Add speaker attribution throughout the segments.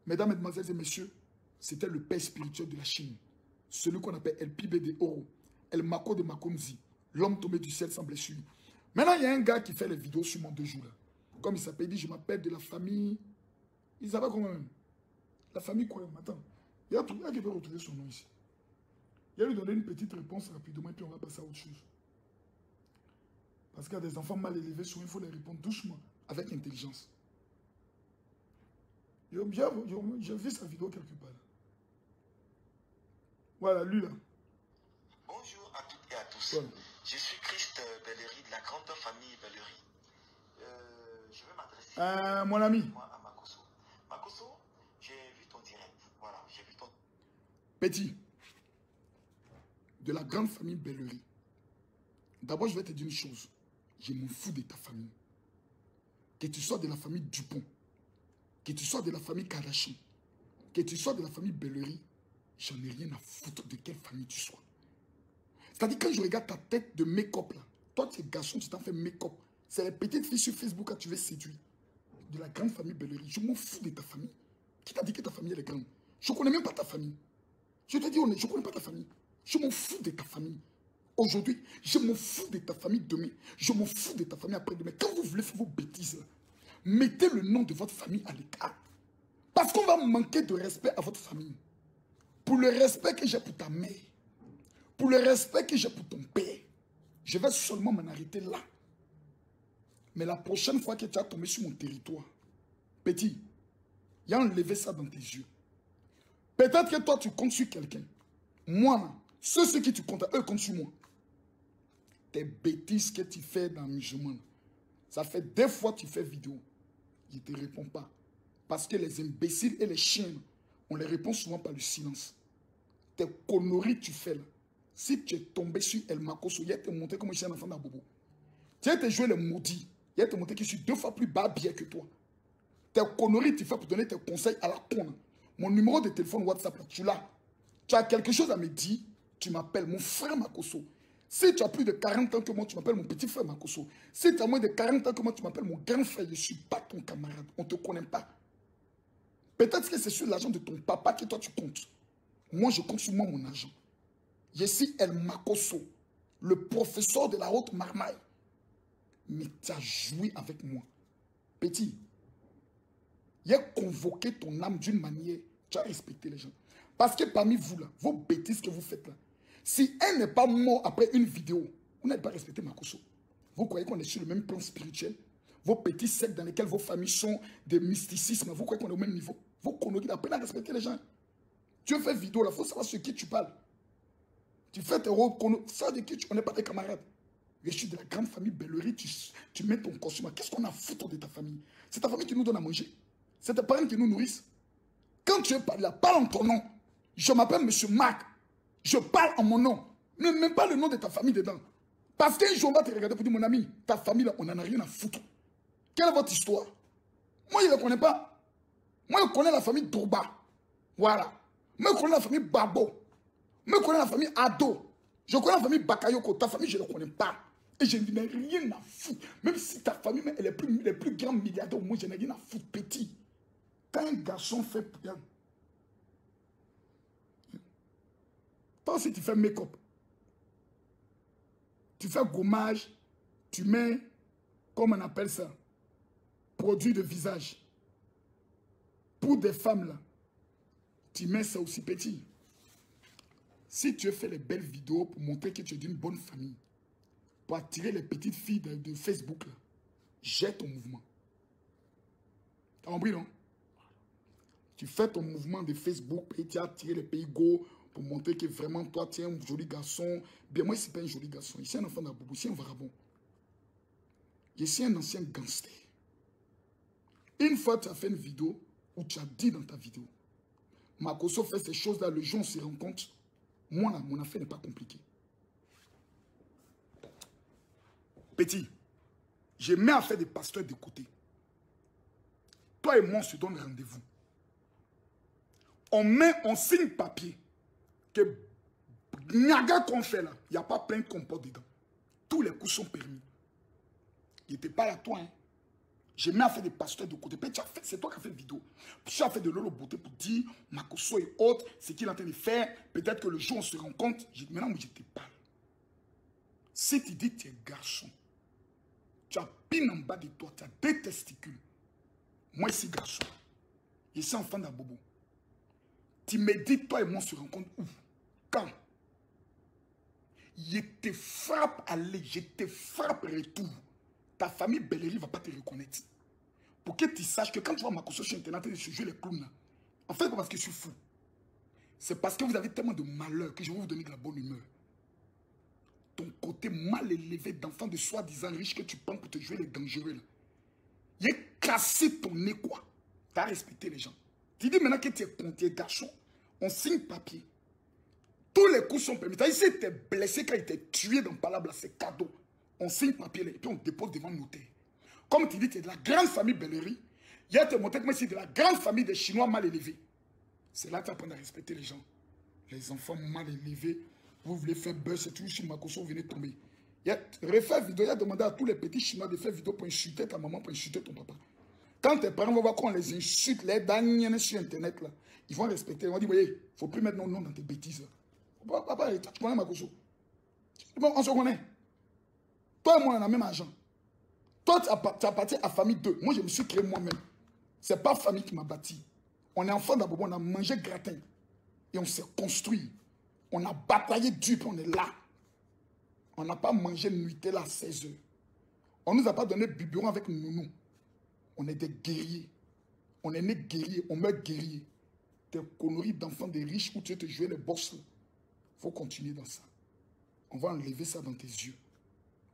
Speaker 1: Mesdames, Mesdemoiselles et Messieurs, c'était le père spirituel de la Chine. Celui qu'on appelle El Pibe de Oro, El Mako de Makonzi, l'homme tombé du ciel sans blessure. Maintenant, il y a un gars qui fait les vidéos sur moi 2 jours là. Comme il s'appelle, il dit, je m'appelle de la famille... Il s'appelle comment même? La famille quoi? Attends. Il y a qui peut retrouver son nom ici. Il va lui donner une petite réponse rapidement et puis on va passer à autre chose. Parce qu'il y a des enfants mal élevés, souvent il faut les répondre doucement, avec intelligence. J'ai vu sa vidéo quelque part. Là. Voilà, lui là.
Speaker 2: Bonjour à toutes et à tous.
Speaker 1: Voilà.
Speaker 2: Je suis Christ Bellery de la grande famille Bellery. Je vais m'adresser
Speaker 1: mon ami.
Speaker 2: à Makoso. Makoso, j'ai vu ton direct. Voilà, j'ai vu ton...
Speaker 1: Petit. De la grande famille Bellery. D'abord, je vais te dire une chose. Je m'en fous de ta famille. Que tu sois de la famille Dupont, que tu sois de la famille Kardashian, que tu sois de la famille Bellery, j'en ai rien à foutre de quelle famille tu sois. C'est-à-dire, quand je regarde ta tête de make-up, là, toi, tu es garçon, tu t'en fais make-up. C'est les petites filles sur Facebook que tu veux séduire. De la grande famille Bellery. Je m'en fous de ta famille. Qui t'a dit que ta famille elle est grande? Je ne connais même pas ta famille. Je te dis, je ne connais pas ta famille. Je m'en fous de ta famille. Aujourd'hui, je m'en fous de ta famille demain. Je m'en fous de ta famille après-demain. Quand vous voulez faire vos bêtises, là, mettez le nom de votre famille à l'écart. Parce qu'on va manquer de respect à votre famille. Pour le respect que j'ai pour ta mère, pour le respect que j'ai pour ton père, je vais seulement m'en arrêter là. Mais la prochaine fois que tu as tombé sur mon territoire, petit, il y a enlevé ça dans tes yeux. Peut-être que toi, tu comptes sur quelqu'un. Moi, là, ceux qui tu comptes, eux comptent sur moi. Tes bêtises que tu fais dans le musulman, ça fait 2 fois que tu fais vidéo. Je ne te réponds pas. Parce que les imbéciles et les chiens, on les répond souvent par le silence. Tes conneries que tu fais là. Si tu es tombé sur El Makoso, il va te montrer comment je suis un enfant d'Abobo. Tu vas te jouer le maudit. Il va te montrer que je suis 2 fois plus bas bien que toi. Tes conneries, tu fais pour donner tes conseils à la con. Mon numéro de téléphone WhatsApp, là, tu l'as. Tu as quelque chose à me dire, tu m'appelles mon frère Makoso. Si tu as plus de 40 ans que moi, tu m'appelles mon petit frère Makoso. Si tu as moins de 40 ans que moi, tu m'appelles mon grand frère. Je ne suis pas ton camarade. On ne te connaît pas. Peut-être que c'est sur l'argent de ton papa que toi tu comptes. Moi, je compte sur moi mon argent. Je suis El Makoso, le professeur de la haute marmaille. Mais tu as joué avec moi. Petit, il a convoqué ton âme d'une manière, tu as respecté les gens. Parce que parmi vous, là, vos bêtises que vous faites là, si elle n'est pas morte après une vidéo, vous n'avez pas respecté Makoso. Vous croyez qu'on est sur le même plan spirituel? Vos petits sectes dans lesquels vos familles sont des mysticismes, vous croyez qu'on est au même niveau? Vos conneries, apprenez à respecter les gens. Tu fais vidéo là, il faut savoir sur qui tu parles. Tu fais tes rôles, ça de qui on n'est pas des camarades. Je suis de la grande famille Bellery, tu mets ton costume. Qu'est-ce qu'on a foutu de ta famille? C'est ta famille qui nous donne à manger. C'est tes parents qui nous nourrissent. Quand tu es là, parle en ton nom. Je m'appelle M. Marc. Je parle en mon nom. Ne mets pas le nom de ta famille dedans. Parce qu'un jour, on va te regarder pour dire, mon ami, ta famille, là, on n'en a rien à foutre. Quelle est votre histoire? Moi, je ne la connais pas. Moi, je connais la famille Douba. Voilà. Moi, je connais la famille Babo. Moi, je connais la famille Ado. Je connais la famille Bakayoko. Ta famille, je ne la connais pas. Et je n'ai rien à foutre. Même si ta famille est les plus grands milliardaires, moi, je n'ai rien à foutre, petit. Quand un garçon fait... Toi aussi, tu fais make-up. Tu fais gommage. Tu mets, comment on appelle ça, produit de visage. Pour des femmes, là, tu mets ça aussi petit. Si tu fais les belles vidéos pour montrer que tu es d'une bonne famille, pour attirer les petites filles de Facebook, là, jette ton mouvement. T'as compris, non? Tu fais ton mouvement de Facebook et tu as attiré les pays go pour montrer que vraiment toi, tu es un joli garçon. Bien, moi, je ne suis pas un joli garçon. Je suis un enfant d'Aboubou, je suis un vagabond. Je suis un ancien gangster. Une fois, tu as fait une vidéo où tu as dit dans ta vidéo, Makoso fait ces choses-là, le jour où on se rend compte, moi, là, mon affaire n'est pas compliquée. Petit, je mets affaire des pasteurs de côté. Toi et moi, on se donne rendez-vous. On signe papier que Niaga qu'on fait là, il n'y a pas plein de compotes dedans. Tous les coups sont permis. Il n'était pas là, toi. Hein. Je mets à faire des pasteurs de côté. C'est toi qui as fait une vidéo. Tu as fait de l'eau beauté pour dire Makosso et autres, ce qu'il est en train de faire. Peut-être que le jour où on se rencontre, maintenant je te parle. Si tu dis que tu es garçon, tu as pine en bas de toi, tu as des testicules. Moi ici garçon, je suis enfant d'Abobo. Tu me dis, toi et moi on se rencontre où? Quand? Je te frappe aller, je te frappe retour. Ta famille Bellery ne va pas te reconnaître. Pour que tu saches que quand tu vois Makosso sur Internet et je joue les clowns, en fait, c'est pas parce que je suis fou. C'est parce que vous avez tellement de malheur que je vais vous donner de la bonne humeur. Ton côté mal élevé d'enfant de soi-disant riche que tu prends pour te jouer les dangereux. Il a cassé ton nez, quoi. Tu as respecté les gens. Tu dis maintenant que tu es garçon, on signe papier. Tous les coups sont permis. Si tu es blessé quand il t'est tué dans Palabla, c'est cadeau. On signe papier et puis on dépose devant le notaire. Comme tu dis, tu es de la grande famille Bellery. Il y a te montrer que moi, c'est de la grande famille des Chinois mal élevés. C'est là que tu apprends à respecter les gens. Les enfants mal élevés, vous voulez faire buzz, c'est toujours sur Makosso, vous venez tomber. Refaire vidéo, il a demandé à tous les petits Chinois de faire vidéo pour insulter ta maman, pour insulter ton papa. Quand tes parents vont voir qu'on les insulte, les derniers sur Internet, là, ils vont respecter. Ils vont dire, voyez, il ne faut plus mettre nos noms dans tes bêtises. Papa, tu connais Makosso? Bon, on se connaît. Toi et moi, on a le même argent. Toi, tu appartiens à famille 2. Moi, je me suis créé moi-même. Ce n'est pas famille qui m'a bâti. On est enfant d'abord, on a mangé gratin. Et on s'est construit. On a bataillé dur, puis on est là. On n'a pas mangé Nutella à 16 heures. On ne nous a pas donné biberon avec nounou. On est des guerriers. On est nés guerriers, on meurt guerriers. Tes conneries d'enfants des riches où tu veux te jouer les boss. Il faut continuer dans ça. On va enlever ça dans tes yeux.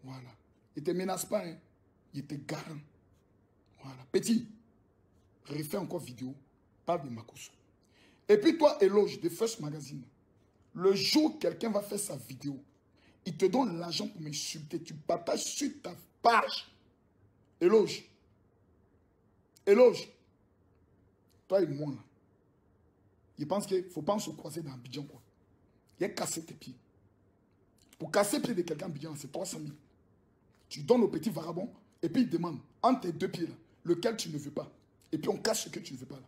Speaker 1: Voilà. Il ne te menace pas, hein. Il te garant. Voilà. Petit, refais encore vidéo. Parle de Makosso. Et puis toi, éloge de First Magazine. Le jour où quelqu'un va faire sa vidéo, il te donne l'argent pour m'insulter. Tu partages sur ta page. Éloge. Éloge. Toi et moi, là. Il pense qu'il ne faut pas se croiser dans Abidjan, quoi. Il a cassé tes pieds. Pour casser les pieds de quelqu'un à Abidjan, c'est 300 000. Tu donnes au petit vagabond, et puis il demande, entre tes deux pieds, là, lequel tu ne veux pas. Et puis on casse ce que tu ne veux pas, là.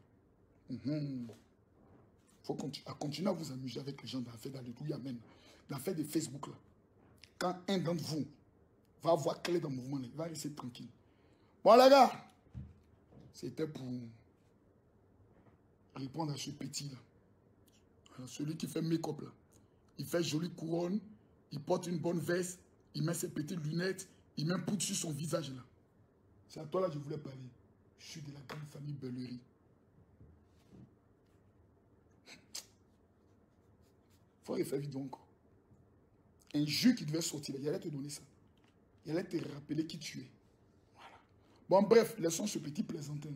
Speaker 1: Il faut continuer à vous amuser avec les gens dans l'affaire d'Alléluia, Amen. Dans l'affaire de Facebook, là. Quand un d'entre vous va avoir clé dans le mouvement, là, il va rester tranquille. Bon, les gars, c'était pour répondre à ce petit, là. Celui qui fait make-up, là. Il fait jolie couronne, il porte une bonne veste, il met ses petites lunettes, il met un poudre sur son visage, là. C'est à toi, là, je voulais parler. Je suis de la grande famille Bellery. Il faut refaire vidéo encore. Un jeu qui devait sortir, il allait te donner ça. Il allait te rappeler qui tu es. Voilà. Bon, bref, laissons ce petit plaisantin.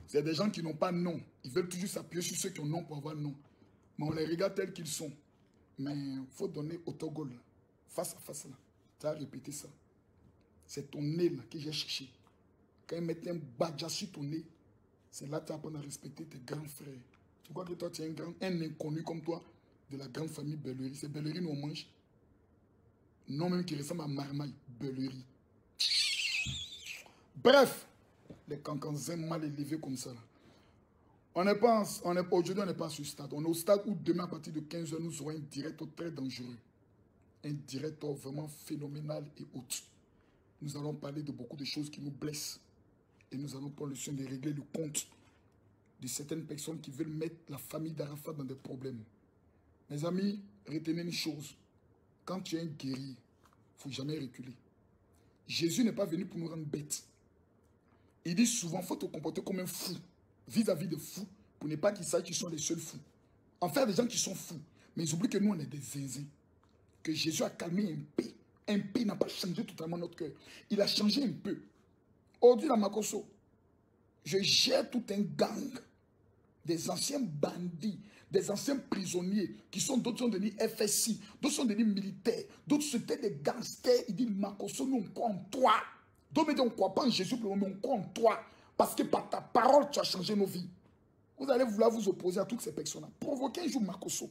Speaker 1: C'est des gens qui n'ont pas nom. Ils veulent toujours s'appuyer sur ceux qui ont nom pour avoir nom. Mais on les regarde tels qu'ils sont. Mais il faut donner au Togo, là. Face à face, là. Tu as répété ça. C'est ton nez, là, que j'ai cherché. Quand ils mettent un badja sur ton nez, c'est là que tu apprends à respecter tes grands frères. Tu crois que toi, tu es un inconnu comme toi, de la grande famille Bellery. C'est Bellery, nous, on mange. Non, même qui ressemble à Marmaille. Bellery. Bref, les cancansins mal élevés comme ça, là. Aujourd'hui, on n'est pas à ce stade. On est au stade où demain, à partir de 15 h, nous aurons un directeur très dangereux. Un directeur vraiment phénoménal et autre. Nous allons parler de beaucoup de choses qui nous blessent. Et nous allons prendre le soin de régler le compte de certaines personnes qui veulent mettre la famille d'Arafat dans des problèmes. Mes amis, retenez une chose. Quand tu es un guerrier, il ne faut jamais reculer. Jésus n'est pas venu pour nous rendre bêtes. Il dit souvent, il faut te comporter comme un fou vis-à-vis des fous pour ne pas qu'ils sachent qu'ils sont les seuls fous. En fait, des gens qui sont fous. Mais ils oublient que nous, on est des zinzins. Que Jésus a calmé un peu. Un peu n'a pas changé totalement notre cœur. Il a changé un peu. Aujourd'hui, dans Makosso, je gère tout un gang des anciens bandits, des anciens prisonniers, qui sont d'autres sont devenus FSI, d'autres sont devenus militaires, d'autres c'était des gangsters. Il dit, Makosso, nous on croit en toi. D'autres me disent, on ne croit pas en Jésus, mais on croit en toi. Parce que par ta parole, tu as changé nos vies. Vous allez vouloir vous opposer à toutes ces personnes-là. Provoquez un jour Makosso.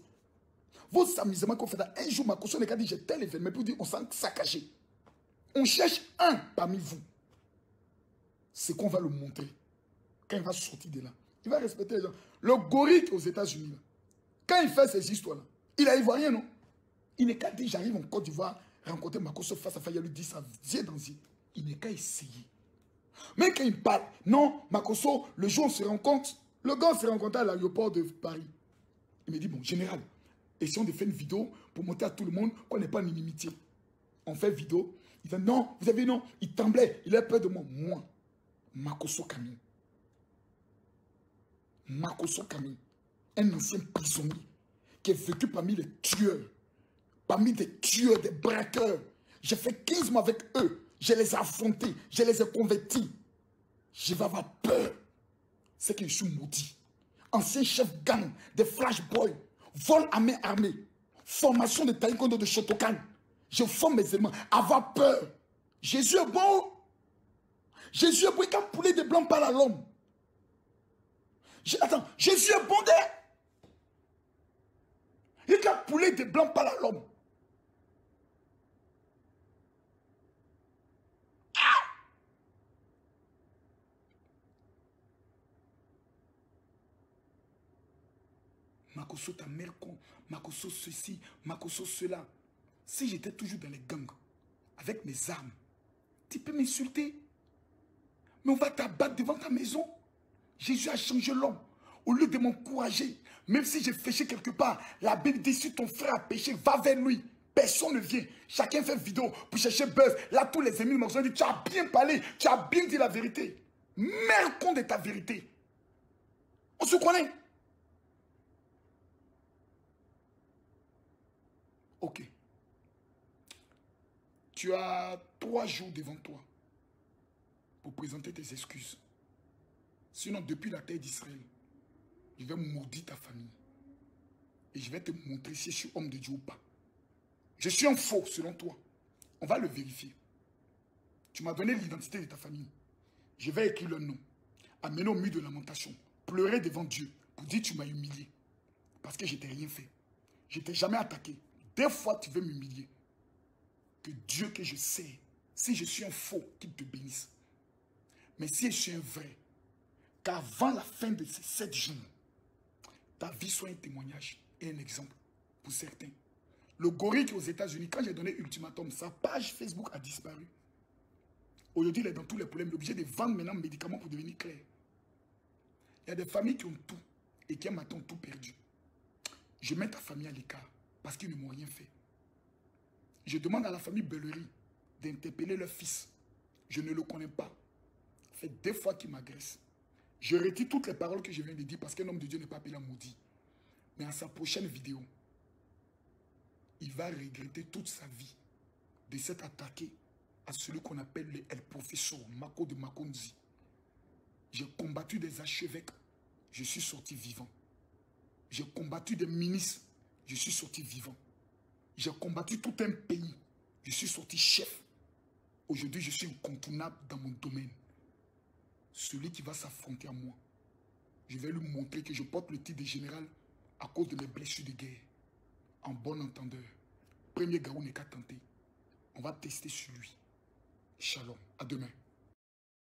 Speaker 1: Vos amusements qu'on fait là, un jour Makosso n'est qu'à dire, j'ai tel événement, pour dire, on s'en saccagé. On cherche un parmi vous. c'est qu'on va le montrer. Quand il va sortir de là, il va respecter les gens. Le gorille aux États-Unis, là, quand il fait ces histoires-là, il est ivoirien, non? Il n'est qu'à dire, j'arrive en Côte d'Ivoire, rencontrer Makosso face à face, il lui dit ça, yeux dans yeux. Il n'est qu'à essayer. Mais quand il parle, non, Makosso, le jour où on se rencontre, le gars se rencontre à l'aéroport de Paris. Il me dit, bon, général, essayons de faire une vidéo pour montrer à tout le monde qu'on n'est pas en inimitié. On fait vidéo. Il dit, non, vous avez non. Il tremblait, il a peur de moi. Moi, Makosso Camille. Makosso Camille, un ancien prisonnier qui est vécu parmi les tueurs, parmi des tueurs, des braqueurs. J'ai fait 15 mois avec eux. Je les ai affrontés, je les ai convertis. Je vais avoir peur. C'est que je suis maudit. Ancien chef gang, des flashboys, vol à main armée, formation de taekwondo de Shotokan. Je forme mes éléments. Avoir peur. Jésus est bon. Jésus est bon. Quand poulet de blanc parle à l'homme. Attends, Jésus est bon. Et quand poulet de blanc parle à l'homme. Makosso ta mère con, Makosso ceci, Makosso cela. Si j'étais toujours dans les gangs, avec mes armes, tu peux m'insulter. Mais on va t'abattre devant ta maison. Jésus a changé l'homme. Au lieu de m'encourager, même si j'ai péché quelque part, la Bible dit si ton frère a péché, va vers lui. Personne ne vient. Chacun fait vidéo pour chercher buzz. Là, tous les ennemis m'ont dit, tu as bien parlé, tu as bien dit la vérité. Merde compte de ta vérité. On se connaît. Ok. Tu as 3 jours devant toi pour présenter tes excuses. Sinon, depuis la terre d'Israël, je vais maudire ta famille. Et je vais te montrer si je suis homme de Dieu ou pas. Je suis un faux, selon toi. On va le vérifier. Tu m'as donné l'identité de ta famille. Je vais écrire le nom. Amener au mur de lamentation. Pleurer devant Dieu pour dire tu m'as humilié. Parce que je t'ai rien fait. Je ne t'ai jamais attaqué. Des fois, tu veux m'humilier. Que Dieu que je sais, si je suis un faux, qu'il te bénisse. Mais si je suis un vrai, qu'avant la fin de ces 7 jours, ta vie soit un témoignage et un exemple pour certains. Le gorille qui est aux États-Unis, quand j'ai donné ultimatum, sa page Facebook a disparu. Aujourd'hui, il est dans tous les problèmes. Il est obligé de vendre maintenant médicaments pour devenir clair. Il y a des familles qui ont tout et qui maintenant ont tout perdu. Je mets ta famille à l'écart parce qu'ils ne m'ont rien fait. Je demande à la famille Bellery d'interpeller leur fils. Je ne le connais pas. Ça fait 2 fois qu'il m'agresse. Je retire toutes les paroles que je viens de dire parce qu'un homme de Dieu n'est pas appelé à maudit. Mais à sa prochaine vidéo, il va regretter toute sa vie de s'être attaqué à celui qu'on appelle le professeur Mako de Makonzi. J'ai combattu des archevêques, je suis sorti vivant. J'ai combattu des ministres, je suis sorti vivant. J'ai combattu tout un pays, je suis sorti chef. Aujourd'hui, je suis incontournable dans mon domaine. Celui qui va s'affronter à moi, je vais lui montrer que je porte le titre de général à cause de mes blessures de guerre. En bon entendeur. Premier Gaou n'est qu'à tenter. On va tester sur lui. Shalom. À demain.